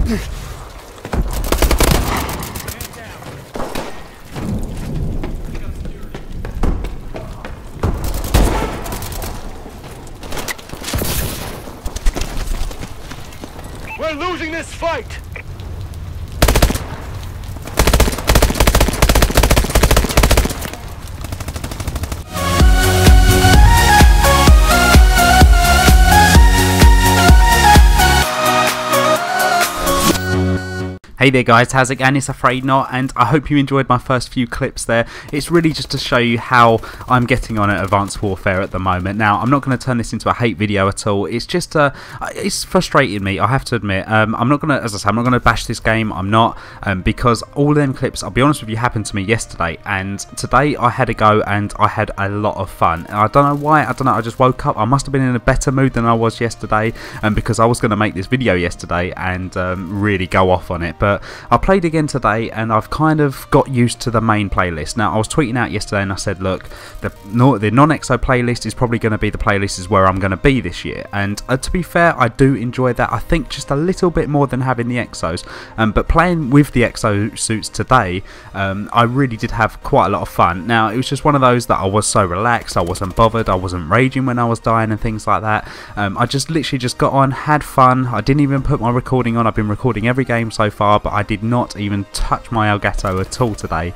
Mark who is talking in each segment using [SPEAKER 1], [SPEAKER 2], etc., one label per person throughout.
[SPEAKER 1] We're losing this fight!
[SPEAKER 2] Hey there guys, how's it going? It's Afraid Not, and I hope you enjoyed my first few clips there. It's really just to show you how I'm getting on at Advanced Warfare at the moment. Now, I'm not going to turn this into a hate video at all. It's just, it's frustrating me, I have to admit. I'm not going to, as I say, I'm not going to bash this game. I'm not, because all them clips, I'll be honest with you, happened to me yesterday, and today I had a go and I had a lot of fun. And I don't know why, I don't know, I just woke up. I must have been in a better mood than I was yesterday, because I was going to make this video yesterday and really go off on it. But I played again today and I've kind of got used to the main playlist. Now, I was tweeting out yesterday and I said, look, the non-EXO playlist is probably going to be the playlist is where I'm going to be this year. And to be fair, I do enjoy that. I think just a little bit more than having the EXOs. But playing with the EXO suits today, I really did have quite a lot of fun. Now, it was just one of those that I was so relaxed, I wasn't bothered, I wasn't raging when I was dying and things like that. I just literally just got on, had fun. I didn't even put my recording on. I've been recording every game so far, but I did not even touch my Elgato at all today.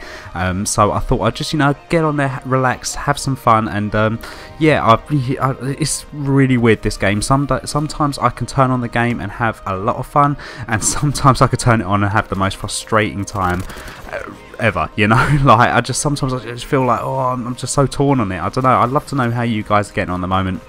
[SPEAKER 2] So I thought I'd just, you know, get on there, relax, have some fun, and yeah, it's really weird, this game. Sometimes I can turn on the game and have a lot of fun, and sometimes I could turn it on and have the most frustrating time ever, you know. Like, sometimes I just feel like, oh, I'm just so torn on it. I don't know. I'd love to know how you guys are getting on at the moment.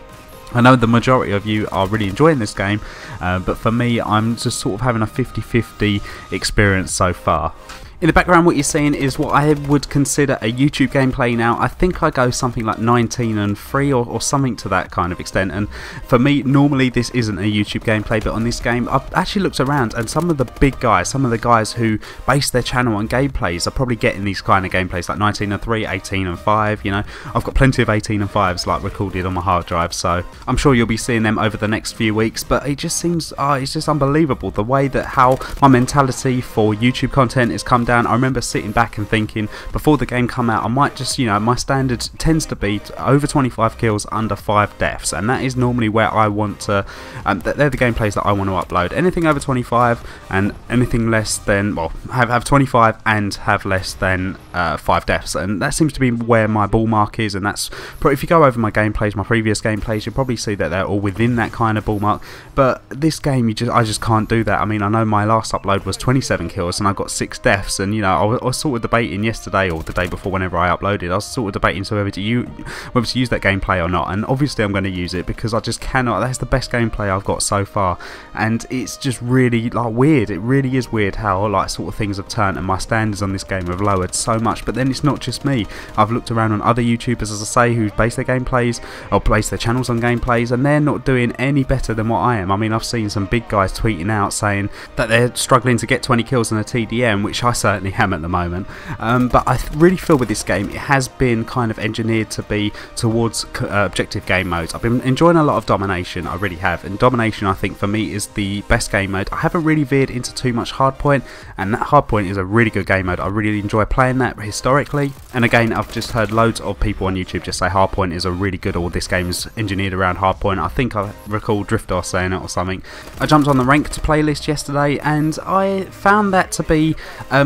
[SPEAKER 2] I know the majority of you are really enjoying this game, but for me, I'm just sort of having a 50-50 experience so far. In the background, what you're seeing is what I would consider a YouTube gameplay now. I think I go something like 19 and 3 or something to that kind of extent. And for me, normally this isn't a YouTube gameplay, but on this game, I've actually looked around and some of the big guys, some of the guys who base their channel on gameplays are probably getting these kind of gameplays like 19 and 3, 18 and 5, you know. I've got plenty of 18 and 5s like recorded on my hard drive, so I'm sure you'll be seeing them over the next few weeks. But it just seems, it's just unbelievable the way that how my mentality for YouTube content has come down. I remember sitting back and thinking before the game come out, I might just, you know, my standard tends to be over 25 kills, under 5 deaths, and that is normally where I want to, they're the gameplays that I want to upload. Anything over 25 and anything less than, well, have 25 and have less than 5 deaths, and that seems to be where my ball mark is. And that's, if you go over my gameplays, my previous gameplays, you'll probably see that they're all within that kind of ball mark. But this game, I just can't do that. I mean, I know my last upload was 27 kills and I got 6 deaths, and you know, I was sort of debating yesterday or the day before, whenever I uploaded, I was sort of debating whether to use that gameplay or not. And obviously I'm going to use it because I just cannot. That's the best gameplay I've got so far, and it's just really like weird. It really is weird how like sort of things have turned and my standards on this game have lowered so much. But then it's not just me. I've looked around on other YouTubers, as I say, who base their gameplays or base their channels on gameplays, and they're not doing any better than what I am. I mean, I've seen some big guys tweeting out saying that they're struggling to get 20 kills in a TDM, which I certainly am at the moment. But I really feel with this game, it has been kind of engineered to be towards objective game modes. I've been enjoying a lot of domination, I really have, and domination I think for me is the best game mode. I haven't really veered into too much hardpoint, and that hardpoint is a really good game mode. I really enjoy playing that historically, and again, I've just heard loads of people on YouTube just say hardpoint is a really good, or this game is engineered around hardpoint. I think I recall Drifter saying it or something. I jumped on the ranked playlist yesterday and I found that to be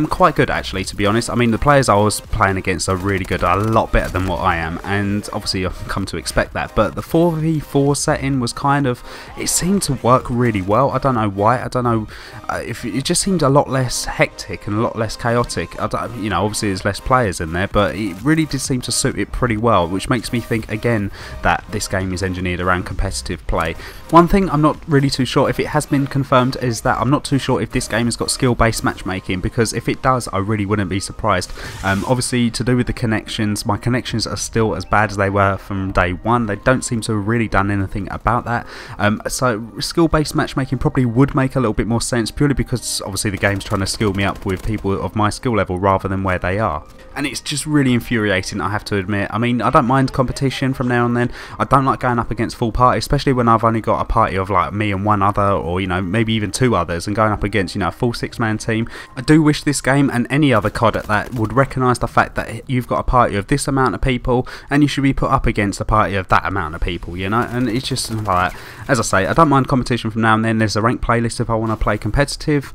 [SPEAKER 2] quite good actually, to be honest. I mean, the players I was playing against are really good, a lot better than what I am, and obviously I've come to expect that. But the 4v4 setting was kind of, it seemed to work really well. I don't know why. I don't know if it just seemed a lot less hectic and a lot less chaotic. You know, obviously there's less players in there, but it really did seem to suit it pretty well, which makes me think again that this game is engineered around competitive play. One thing I'm not really too sure if it has been confirmed is that I'm not too sure if this game has got skill-based matchmaking, because if it it does, I really wouldn't be surprised. Obviously, to do with the connections, my connections are still as bad as they were from day one. They don't seem to have really done anything about that. So skill-based matchmaking probably would make a little bit more sense, purely because obviously the game's trying to skill me up with people of my skill level rather than where they are. And it's just really infuriating, I have to admit. I mean, I don't mind competition from now and then. I don't like going up against full party, especially when I've only got a party of like me and one other, or you know, maybe even two others, and going up against, you know, a full 6-man team. I do wish this game and any other COD at that would recognise the fact that you've got a party of this amount of people and you should be put up against a party of that amount of people, you know. And it's just like that. As I say, I don't mind competition from now and then. There's a ranked playlist if I want to play competitive,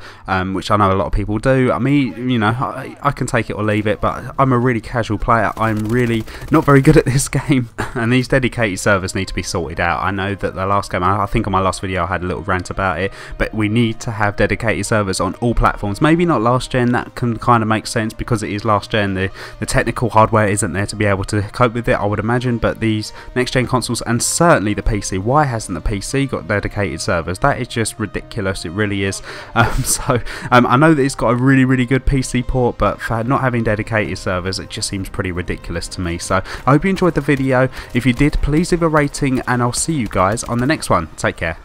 [SPEAKER 2] which I know a lot of people do. I mean, you know, I can take it or leave it, but I'm a really casual player. I'm really not very good at this game, and these dedicated servers need to be sorted out. I know that the last game, I think on my last video I had a little rant about it, but we need to have dedicated servers on all platforms. Maybe not last gen, that can kind of make sense because it is last gen. The technical hardware isn't there to be able to cope with it, I would imagine, but these next gen consoles and certainly the PC, why hasn't the PC got dedicated servers? That is just ridiculous, it really is. I know that it's got a really good PC port, but for not having dedicated servers, it just seems pretty ridiculous to me. So I hope you enjoyed the video. If you did, please leave a rating, and I'll see you guys on the next one. Take care.